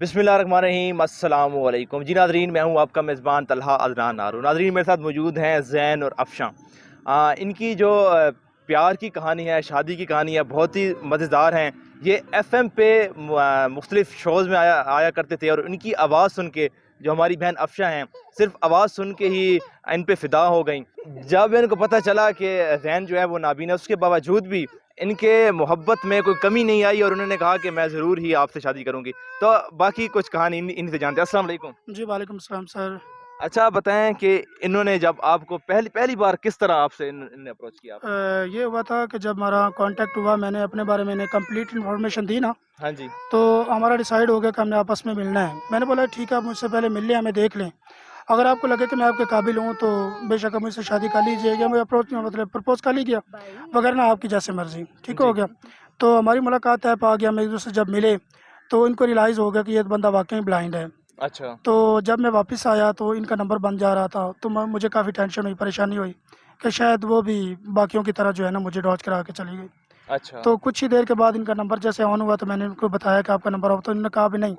बिस्मिल्लाहिर्रहमानिर्रहीम, अस्सलामु अलैकुम जी नाज़रीन, मैं हूं आपका मेज़बान तलहा अदनान नारू। नाज़रीन, मेरे साथ मौजूद हैं ज़ैन और अफ़शां। इनकी जो प्यार की कहानी है, शादी की कहानी है, बहुत ही मज़ेदार हैं। ये FM पे मुख्तलिफ़ शोज़ में आया करते थे और उनकी आवाज़ सुन के जो हमारी बहन अफ़शां हैं, सिर्फ आवाज़ सुन के ही इन पे फ़िदा हो गई। जब इनको पता चला कि ज़ैन जो है वो नाबीना है, उसके बावजूद भी इनके मोहब्बत में कोई कमी नहीं आई और उन्होंने कहा कि मैं ज़रूर ही आपसे शादी करूँगी। तो बाकी कुछ कहानी इन्हीं से जानते हैं। अस्सलाम वालेकुम। जी, वालेकुम सलाम सर। अच्छा, आप बताएँ कि इन्होंने जब आपको पहली पहली बार किस तरह आपसे इन्होंने अप्रोच किया आपको? ये हुआ था कि जब हमारा कॉन्टैक्ट हुआ, मैंने अपने बारे में इन्हें कंप्लीट इन्फॉर्मेशन दी ना, हाँ जी। तो हमारा डिसाइड हो गया कि हमने आपस में मिलना है। मैंने बोला ठीक है, आप मुझसे पहले मिल लें, हमें देख लें। अगर आपको लगे कि मैं आपके काबिल हूँ तो बेशक आप मुझसे शादी कर लीजिए, या मुझे अप्रोच मतलब प्रपोज़ कर लीजिए, वगैरह ना आपकी जैसे मर्ज़ी। ठीक हो जी। गया? तो हमारी मुलाकात तय पा गया, हम एक-दूसरे से जब मिले, तो इनको रियलाइज़ हो गया कि ये बंदा वाक़ई ब्लाइंड है। अच्छा। तो जब मैं वापस आया तो इनका नंबर बंद जा रहा था, तो मुझे काफ़ी टेंशन हुई, परेशानी हुई कि शायद वो भी बाकियों की तरह जो है ना मुझे डॉज करा के चली गई। अच्छा। तो कुछ ही देर के बाद इनका नंबर जैसे ऑन हुआ तो मैंने उनको बताया कि आपका नंबर ऑफ, तो इन्होंने कहा भी नहीं,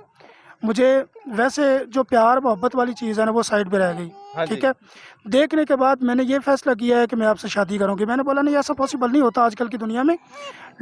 मुझे वैसे जो प्यार मोहब्बत वाली चीज़ है ना वो साइड पे रह गई। हाँ ठीक जी। है? देखने के बाद मैंने ये फ़ैसला किया है कि मैं आपसे शादी करूँगी। मैंने बोला नहीं, ऐसा पॉसिबल नहीं होता आजकल की दुनिया में।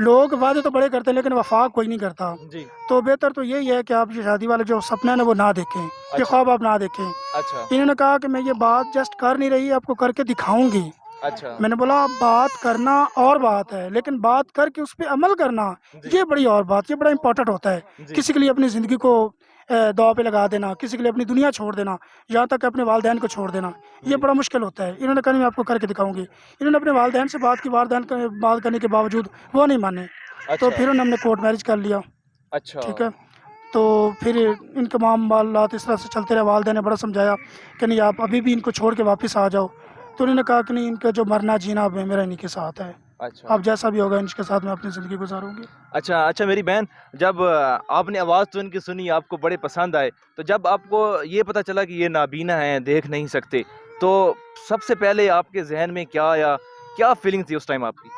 लोग वादे तो बड़े करते हैं लेकिन वफ़ा कोई नहीं करता। जी। तो बेहतर तो यही है कि आप ये शादी वाले जो सपना है ना वो ना देखें, ये अच्छा। ख्वाब आप ना देखें। अच्छा। इन्होंने कहा कि मैं ये बात जस्ट कर नहीं रही, आपको करके दिखाऊँगी। अच्छा। मैंने बोला बात करना और बात है, लेकिन बात करके उस पे अमल करना, जी। ये बड़ी और बात, ये बड़ा इम्पोर्टेंट होता है। जी। किसी के लिए अपनी ज़िंदगी को दाँव पे लगा देना, किसी के लिए अपनी दुनिया छोड़ देना, यहाँ तक कि अपने वालिदैन को छोड़ देना, ये जी। बड़ा मुश्किल होता है। इन्होंने कहा नहीं, मैं आपको करके दिखाऊँगी। इन्होंने अपने वालिदैन से बात की, बात करने के बावजूद वो नहीं माने। तो अच्छा। फिर हमने कोर्ट मैरिज कर लिया। अच्छा। ठीक है? तो फिर इनके मामलात इस तरह से चलते रहे, वालिदैन ने बड़ा समझाया कि नहीं, आप अभी भी इनको छोड़ के वापस आ जाओ। तो उन्होंने कहा कि नहीं, इनका जो मरना जीना अब मेरा इन्हीं के साथ है। अच्छा। अब जैसा भी होगा इनके साथ मैं अपनी ज़िंदगी गुज़ारूँगी। अच्छा, अच्छा मेरी बहन, जब आपने आवाज़ तो इनकी सुनी, आपको बड़े पसंद आए, तो जब आपको ये पता चला कि ये नाबीना हैं, देख नहीं सकते, तो सबसे पहले आपके ज़हन में क्या आया? क्या फीलिंग थी उस टाइम आपकी?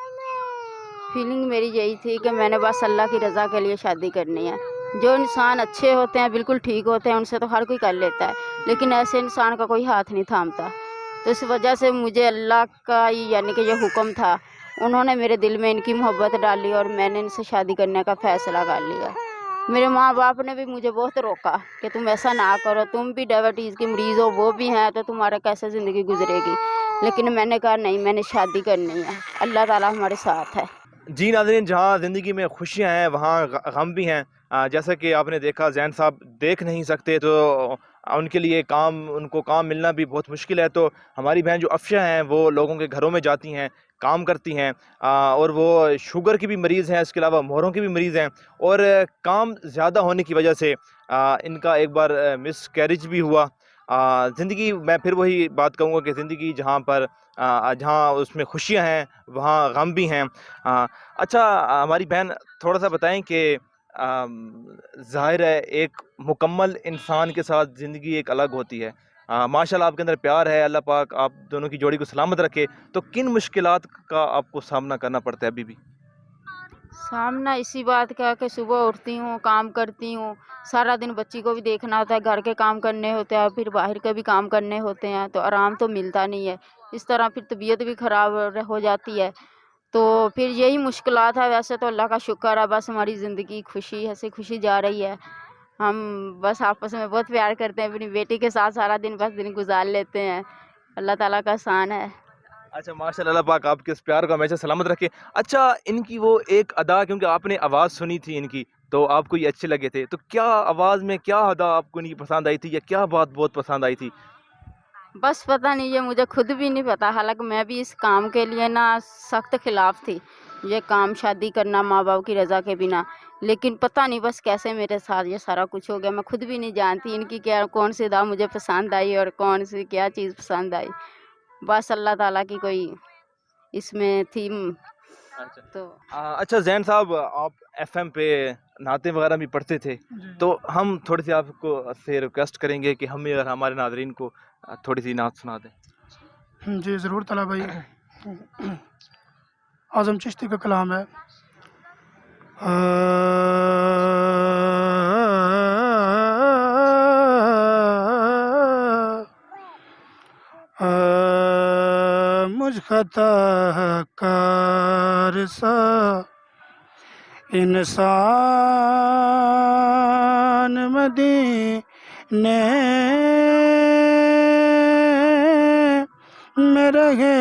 फीलिंग मेरी यही थी कि मैंने बस अल्लाह की रज़ा के लिए शादी करनी है। जो इंसान अच्छे होते हैं, बिल्कुल ठीक होते हैं, उनसे तो हर कोई कर लेता है, जी। लेकिन ऐसे इंसान का कोई हाथ नहीं थामता। तो इस वजह से मुझे अल्लाह का यानी कि ये हुक्म था, उन्होंने मेरे दिल में इनकी मोहब्बत डाली और मैंने इनसे शादी करने का फ़ैसला कर लिया। मेरे माँ-बाप ने भी मुझे बहुत रोका कि तुम ऐसा ना करो, तुम भी डायबिटीज़ की मरीज़ हो, वो भी हैं, तो तुम्हारा कैसे ज़िंदगी गुज़रेगी? लेकिन मैंने कहा नहीं, मैंने शादी करनी है, अल्लाह ताला हमारे साथ है। जी नाज़रीन, जहाँ ज़िंदगी में खुशियाँ हैं, वहाँ गम भी हैं। जैसा कि आपने देखा, ज़ैन साहब देख नहीं सकते, तो उनके लिए उनको काम मिलना भी बहुत मुश्किल है। तो हमारी बहन जो अफ़शा हैं, वो लोगों के घरों में जाती हैं, काम करती हैं, और वो शुगर की भी मरीज़ हैं, इसके अलावा मोहरों की भी मरीज़ हैं। और काम ज़्यादा होने की वजह से इनका एक बार मिसकैरेज भी हुआ। ज़िंदगी, मैं फिर वही बात कहूँगा कि ज़िंदगी जहाँ उसमें खुशियाँ हैं, वहाँ गम भी हैं। अच्छा, हमारी बहन, थोड़ा-सा बताएँ कि ज़ाहिर है एक मुकम्मल इंसान के साथ ज़िंदगी एक अलग होती है। माशाल्लाह आपके अंदर प्यार है, अल्लाह पाक आप दोनों की जोड़ी को सलामत रखे। तो किन मुश्किलात का आपको सामना करना पड़ता है अभी भी? सामना इसी बात का कि सुबह उठती हूँ, काम करती हूँ, सारा दिन बच्ची को भी देखना होता है, घर के काम करने होते हैं, फिर बाहर के भी काम करने होते हैं, तो आराम तो मिलता नहीं है। इस तरह फिर तबीयत भी ख़राब हो जाती है। तो फिर यही मुश्किलात है, वैसे तो अल्लाह का शुक्र है, बस हमारी ज़िंदगी खुशी हँसी खुशी जा रही है। हम बस आपस में बहुत प्यार करते हैं, अपनी बेटी के साथ सारा दिन बस दिन गुज़ार लेते हैं। अल्लाह ताला का एहसान है। अच्छा, माशाल्लाह, अल्लाह पाक आपके इस प्यार को हमेशा सलामत रखे। अच्छा, इनकी वो एक अदा, क्योंकि आपने आवाज़ सुनी थी इनकी, तो आपको ये अच्छे लगे थे। तो क्या आवाज़ में क्या अदा आपको इनकी पसंद आई थी, या क्या बात बहुत पसंद आई थी? बस पता नहीं, ये मुझे खुद भी नहीं पता, हालाँकि मैं भी इस काम के लिए ना सख्त खिलाफ़ थी। ये काम शादी करना माँ-बाप की रज़ा के बिना, लेकिन पता नहीं बस कैसे मेरे साथ ये सारा कुछ हो गया। मैं खुद भी नहीं जानती इनकी क्या कौन-सी अदा मुझे पसंद आई और कौन-सी क्या चीज़ पसंद आई। बस अल्लाह ताला की कोई इसमें थी अच्छा। तो अच्छा ज़ैन साहब, आप FM पे नाते वगैरह भी पढ़ते थे, जी, तो जी। हम थोड़ी-सी आपको से रिक्वेस्ट करेंगे कि हमें और हमारे नाज़रीन को थोड़ी-सी नात सुना दें। जी, ज़रूर तला भाई। आज़म चिश्ती का कलाम है। مجھ خطا کار سا انسان مدینے میں رہے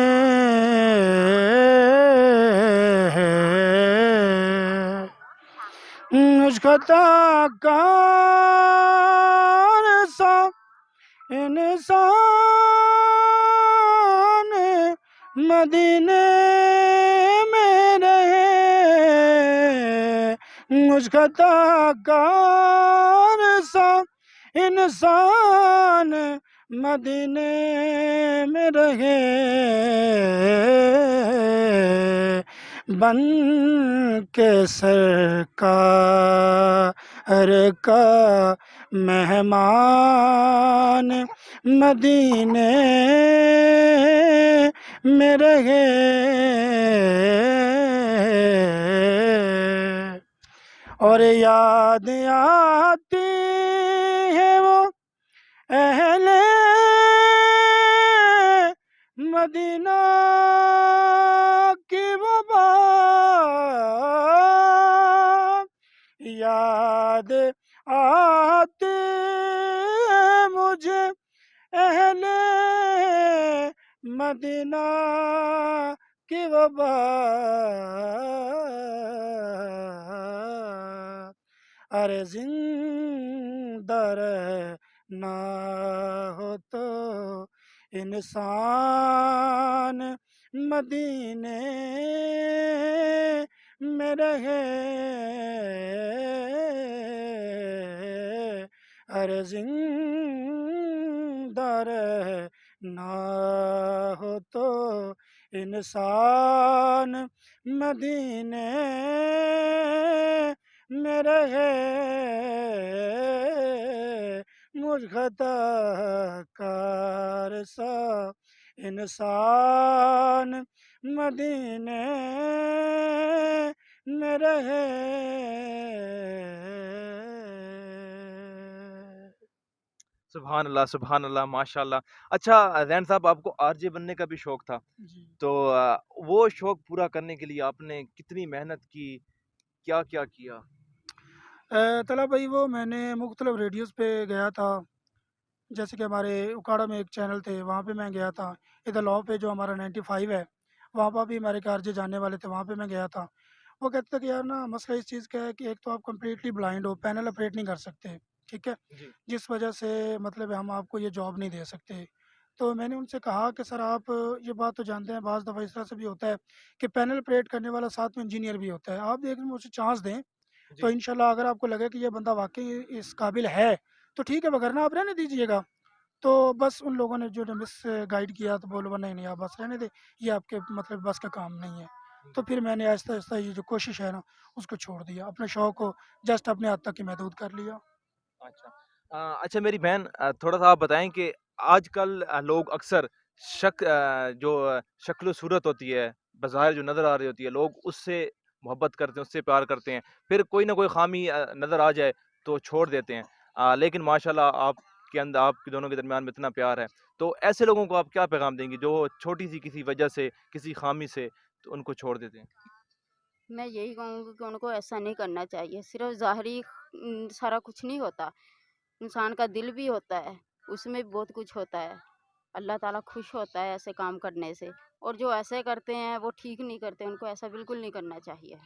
مجھ خطا کار سا انسان مدینے میں رہے مجھ خطا کار سا انسان مدینے میں رہے بن کے سرکار کا مہمان مدینے میں رہے اور یاد آتی ہے وہ اہل مدینہ کی وہ بات یاد آتی ہے مجھے اہل مدینہ کی وہ بات ارے زندہ رہنا ہو تو انسان مدینے میں رہے ارے زندہ رہنا ہو تو انسان مدینے میں رہے مجھ خطا کار سا انسان مدینے میں رہے سبحان اللہ ماشاء اللہ. اچھا زین صاحب، آپ کو آر جے بننے کا بھی شوق تھا، جی تو وہ شوق پورا کرنے کے لیے آپ نے کتنی محنت کی، کیا کیا کیا؟ طلب بھائی وہ میں نے مختلف ریڈیوز پہ گیا تھا، جیسے کہ ہمارے اکاڑا میں ایک چینل تھے وہاں پہ میں گیا تھا، ادھر لاؤ پہ جو ہمارا 95 ہے وہاں پر بھی ہمارے کارجے جانے والے تھے، وہاں پہ میں گیا تھا. وہ کہتے تھے کہ یار نا مسئلہ اس چیز کا ہے کہ ایک تو آپ کمپلیٹلی بلائنڈ ہو، پینل آپریٹ نہیں کر سکتے، ٹھیک ہے، جی جس وجہ سے مطلب ہم آپ کو یہ جاب نہیں دے سکتے. تو میں نے ان سے کہا کہ سر آپ یہ بات تو جانتے ہیں بعض دفعہ اس طرح سے بھی ہوتا ہے کہ پینل آپریٹ کرنے والا ساتھ میں انجینئر بھی ہوتا ہے، آپ ایک مجھے چانس دیں تو جی انشاءاللہ اگر آپ کو لگے کہ یہ بندہ واقعی اس قابل ہے تو ٹھیک ہے، وغیرہ آپ رہنے دیجیے گا. تو بس ان لوگوں نے جو مس گائیڈ کیا تو بولو نہیں نہیں آپ بس رہنے دیں، یہ آپ کے مطلب بس کا کام نہیں ہے. تو پھر میں نے آہستہ آہستہ یہ جو کوشش ہے نا اس کو چھوڑ دیا، اپنے شوق کو جسٹ اپنے حد تک ہی محدود کر لیا. اچھا. اچھا میری بہن، تھوڑا سا آپ بتائیں کہ آج کل لوگ اکثر جو شکل و صورت ہوتی ہے، بظاہر جو نظر آ رہی ہوتی ہے، لوگ اس سے محبت کرتے ہیں، اس سے پیار کرتے ہیں، پھر کوئی نہ کوئی خامی نظر آ جائے تو چھوڑ دیتے ہیں. لیکن ماشاءاللہ آپ کے اندر، آپ کے دونوں کے درمیان میں اتنا پیار ہے، تو ایسے لوگوں کو آپ کیا پیغام دیں گے جو چھوٹی سی کسی وجہ سے، کسی خامی سے تو ان کو چھوڑ دیتے ہیں؟ میں یہی کہوں گی کہ ان کو ایسا نہیں کرنا چاہیے. صرف ظاہری سارا کچھ نہیں ہوتا، انسان کا دل بھی ہوتا ہے، اس میں بھی بہت کچھ ہوتا ہے. اللہ تعالیٰ خوش ہوتا ہے ایسے کام کرنے سے، اور جو ایسے کرتے ہیں وہ ٹھیک نہیں کرتے، ان کو ایسا بالکل نہیں کرنا چاہیے.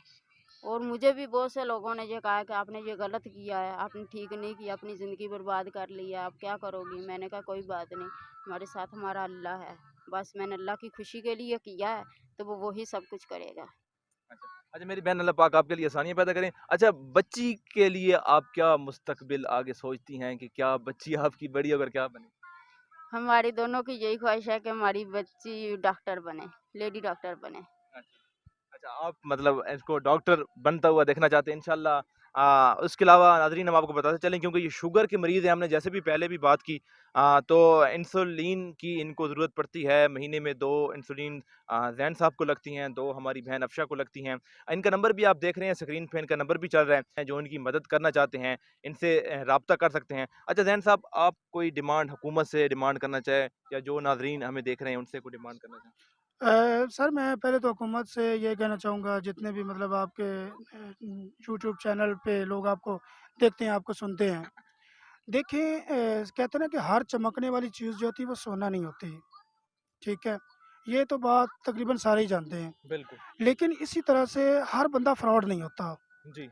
اور مجھے بھی بہت سے لوگوں نے یہ کہا کہ آپ نے یہ غلط کیا ہے، آپ نے ٹھیک نہیں کیا، اپنی زندگی برباد کر لی ہے، آپ کیا کرو گی. میں نے کہا کوئی بات نہیں، ہمارے ساتھ ہمارا اللہ ہے، بس میں نے اللہ کی خوشی کے لیے کیا ہے تو وہ وہی سب کچھ کرے گا. اچھا میری بہن، اللہ پاک آپ کے لیے آسانیاں پیدا کریں. اچھا بچی کے لیے آپ کیا مستقبل آگے سوچتی ہیں کہ کیا بچی آپ کی بڑی اگر کیا بنے؟ ہماری دونوں کی یہی خواہش ہے کہ ہماری بچی ڈاکٹر بنے، لیڈی ڈاکٹر بنے. اچھا آپ مطلب اس کو ڈاکٹر بنتا ہوا دیکھنا چاہتے ہیں انشاءاللہ. اس کے علاوہ ناظرین ہم آپ کو بتاتے چلیں، کیونکہ یہ شوگر کے مریض ہیں، ہم نے جیسے بھی پہلے بھی بات کی، تو انسولین کی ان کو ضرورت پڑتی ہے. مہینے میں 2 انسولین زین صاحب کو لگتی ہیں، 2 ہماری بہن افشا کو لگتی ہیں. ان کا نمبر بھی آپ دیکھ رہے ہیں اسکرین پہ، ان کا نمبر بھی چل رہا ہے، جو ان کی مدد کرنا چاہتے ہیں ان سے رابطہ کر سکتے ہیں. اچھا زین صاحب، آپ کوئی ڈیمانڈ حکومت سے ڈیمانڈ کرنا چاہے، یا جو ناظرین ہمیں دیکھ رہے ہیں ان سے کوئی ڈیمانڈ کرنا چاہیں؟ सर मैं पहले तो हुकूमत से ये कहना चाहूँगा, जितने भी मतलब आपके यूट्यूब चैनल पे लोग आपको देखते हैं, आपको सुनते हैं, देखिए कहते हैं ना कि हर चमकने वाली चीज़ जो होती है वो सोना नहीं होती, ठीक है? ये तो बात तकरीबन सारे ही जानते हैं। बिल्कुल। लेकिन इसी तरह से हर बंदा फ्रॉड नहीं होता। जी,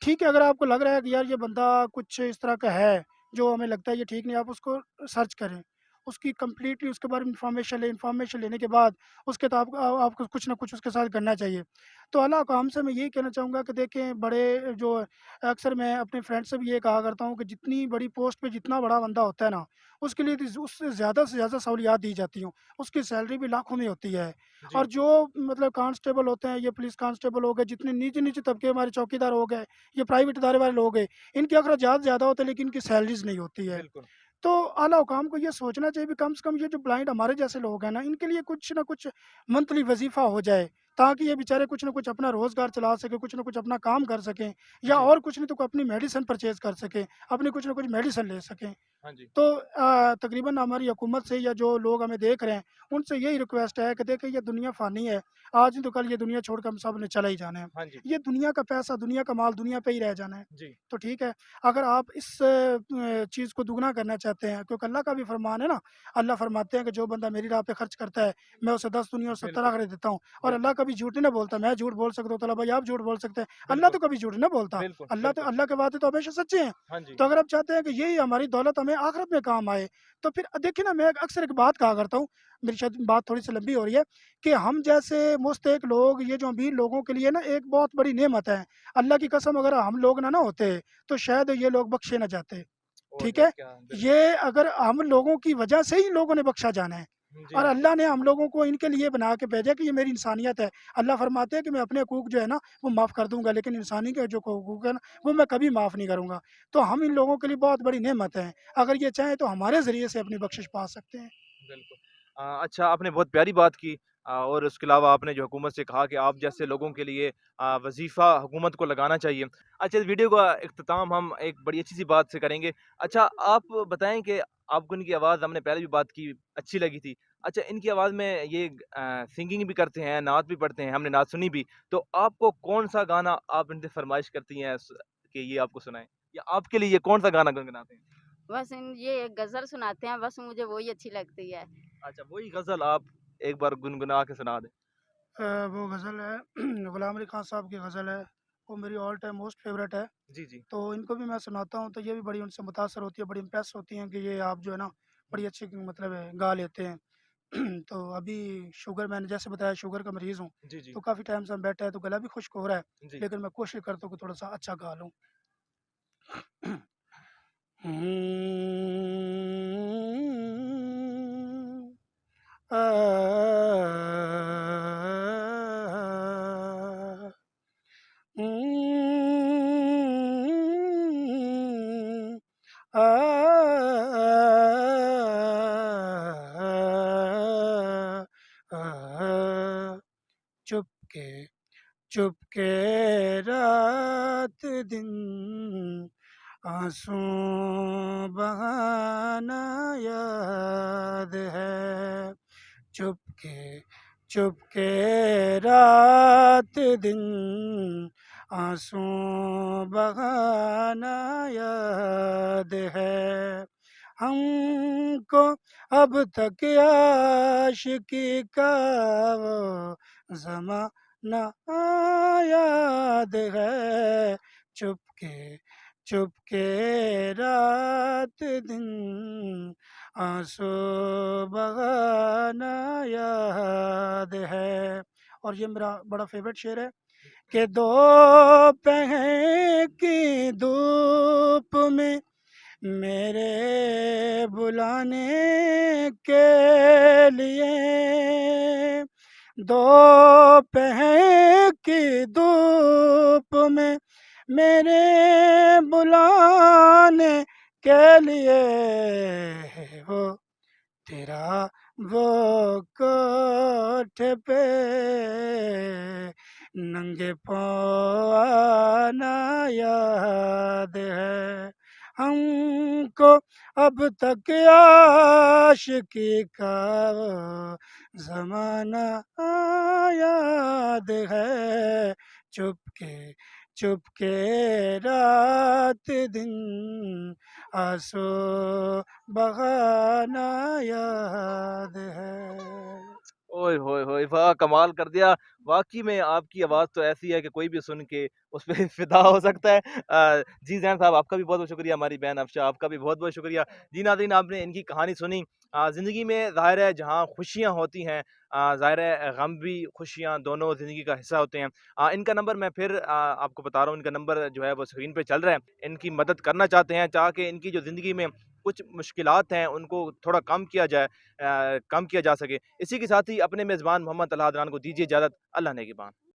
ठीक है, अगर आपको लग रहा है कि यार ये बंदा कुछ इस तरह का है, जो हमें लगता है ये ठीक नहीं, आप उसको सर्च करें। उसकी कंप्लीटली उसके बारे में इन्फॉर्मेशन लें, इन्फॉर्मेशन लेने के बाद उसके तो आपको कुछ ना कुछ उसके साथ करना चाहिए। तो अल्लाह काम से मैं यही कहना चाहूँगा कि देखें, बड़े जो अक्सर मैं अपने फ्रेंड से भी ये कहा करता हूँ कि जितनी बड़ी पोस्ट पे जितना बड़ा बंदा होता है ना, उसके लिए तो उससे से ज़्यादा सहूलियात दी जाती हों। उसकी सैलरी भी लाखों में होती है। और जी, जो मतलब कांस्टेबल होते हैं, ये पुलिस कांस्टेबल हो गए, जितने नीचे-नीचे तबके हमारे चौकीदार हो गए, ये प्राइवेट इदारे वाले लोग हैं, इनके अखराजात ज़्यादा होते हैं लेकिन इनकी सैलरीज़ नहीं होती है। बिल्कुल, तो आला हुकाम को ये सोचना चाहिए भी कम से कम ये जो ब्लाइंड हमारे जैसे लोग हैं ना, इनके लिए कुछ ना कुछ मंथली वजीफ़ा हो जाए, ताकि ये बेचारे कुछ ना कुछ अपना रोज़गार चला सकें, कुछ ना कुछ अपना काम कर सकें, या जी, और कुछ नहीं तो कोई अपनी मेडिसिन परचेज़ कर सकें, अपनी कुछ ना कुछ मेडिसिन ले सकें। हाँ जी, तो तकरीबन हमारी हुकूमत से या जो लोग हमें देख रहे हैं, उनसे यही रिक्वेस्ट है कि देखिए ये दुनिया फ़ानी है, आज नहीं तो कल ये दुनिया छोड़कर हम सब ने चला ही जाना है। हाँ जी, ये दुनिया का पैसा, दुनिया का माल दुनिया पे ही रह जाना है। जी, तो ठीक है, अगर आप इस चीज़ को दुगना करना चाहते हैं, क्योंकि अल्लाह का भी फरमान है ना, अल्लाह फरमाते हैं कि जो बंदा मेरी राह पे खर्च करता है, मैं उसे 10 दुनिया और 70 बिल्कुल, आखिरत देता हूँ। और बिल्कुल, अल्लाह कभी झूठ नहीं ना बोलता, मैं झूठ बोल सकता हूँ, तो भाई आप झूठ बोल सकते हैं, अल्लाह बिल्कुल, तो कभी झूठ नहीं बोलता। बिल्कुल, तो बिल्कुल, अल्लाह के वादे तो हमेशा सच्चे हैं। हाँ जी, तो अगर आप चाहते हैं कि यही हमारी दौलत हमें आखिरत में काम आए, तो फिर देखिए ना, मैं अक्सर एक बात कहा करता हूँ, मेरी शायद बात थोड़ी-सी लंबी हो रही है, कि हम जैसे मुस्तहिक लोग, ये जो अमीर लोगों के लिए ना एक बहुत बड़ी नेमत है। अल्लाह की कसम, अगर हम लोग ना होते, तो शायद ये लोग बख्शे ना जाते। और ठीक नहीं है? क्या, बिल्कुल, ये अगर हम लोगों की वजह से ही लोगों ने बख्शा जाना है, और जी, अल्लाह ने हम लोगों को इनके लिए बना के भेजा कि ये मेरी इंसानियत है। अल्लाह फरमाते हैं कि मैं अपने हकूक जो है ना, वो माफ़ कर दूँगा, लेकिन इंसानी के जो हकूक है ना, वो मैं कभी माफ़ नहीं करूँगा। तो हम इन लोगों के लिए बहुत बड़ी नेमत हैं। अगर ये चाहें तो हमारे ज़रिए से अपनी बख्शिश पा सकते हैं। बिल्कुल। अच्छा आपने बहुत प्यारी बात की और उसके अलावा आपने जो हुकूमत से कहा कि आप जैसे लोगों के लिए वज़ीफ़ा हुकूमत को लगाना चाहिए। अच्छा इस वीडियो का इख्तिताम हम एक बड़ी अच्छी-सी बात से करेंगे। अच्छा आप बताएँ कि आपको इनकी आवाज़ हमने पहले भी बात की, अच्छी लगी थी। अच्छा इनकी आवाज़ में ये सिंगिंग भी करते हैं, नात भी पढ़ते हैं, हमने नात सुनी भी। तो आपको कौन-सा गाना आप इनसे फ़रमाइश करती हैं कि ये आपको सुनाएँ? या आपके लिए कौन-सा गाना गुनगुनाते हैं? बस ये गज़ल सुनाते हैं, बस मुझे वही अच्छी लगती है। अच्छा वही ग़ज़ल आप एक बार गुनगुना के सुना दें। वो गज़ल है गुलाम अली खान साहब की गज़ल है, वो मेरी ऑल टाइम मोस्ट फ़ेवरेट है। जी, जी। तो इनको भी मैं सुनाता हूँ, तो ये भी बड़ी उनसे मुतासर होती है, बड़ी इम्प्रेस होती हैं कि ये आप जो है ना, हुँ। बड़ी अच्छी मतलब है गा लेते हैं। तो अभी शुगर, मैंने जैसे बताया, शुगर का मरीज़ हूँ, जी, जी। तो काफ़ी टाइम से हम बैठे हैं, तो गला भी खुश्क हो रहा है, जी। लेकिन मैं कोशिश करता हूँ कि थोड़ा-सा अच्छा गा लूँ। चुपके चुपके रात दिन आंसू बहाना याद है। चुपके चुपके रात दिन आंसू बहाना याद है। हमको अब तक आशिकी का वो ज़माना याद है। चुपके चुपके रात दिन आंसू बहाना याद है। और ये मेरा बड़ा फेवरेट शेर है कि दोपहर की धूप में मेरे बुलाने के लिए, दोपहर की धूप में मेरे बुलाने के लिए, वो तेरा वो कोठे पे नंगे पाँव आना याद है। हमको अब तक आशिकी का ज़माना याद है, चुपके चुपके रात दिन आंसू बहाना याद है। ओए होए होए! वाह कमाल कर दिया। वाक़ई में आपकी आवाज़ तो ऐसी है कि कोई भी सुन के उस पे फ़िदा हो सकता है। जी ज़ैन साहब आपका भी बहुत-बहुत शुक्रिया, हमारी बहन अफ़शा आपका भी बहुत-बहुत शुक्रिया। जी नाज़रीन आपने इनकी कहानी सुनी। ज़िंदगी में ज़ाहिर है जहाँ खुशियाँ होती हैं ज़ाहिर है गम भी खुशियाँ दोनों ज़िंदगी का हिस्सा होते हैं। इनका नंबर मैं फिर आपको बता रहा हूँ, इनका नंबर जो है वो स्क्रीन पे चल रहा है। इनकी मदद करना चाहते हैं ताकि इनकी जो ज़िंदगी में कुछ मुश्किलात हैं उनको थोड़ा कम किया जाए, कम किया जा सके। इसी के साथ ही अपने मेज़बान मोहम्मद तलहा अदनान को दीजिए इजाज़त। अल्लाह नेगेबान।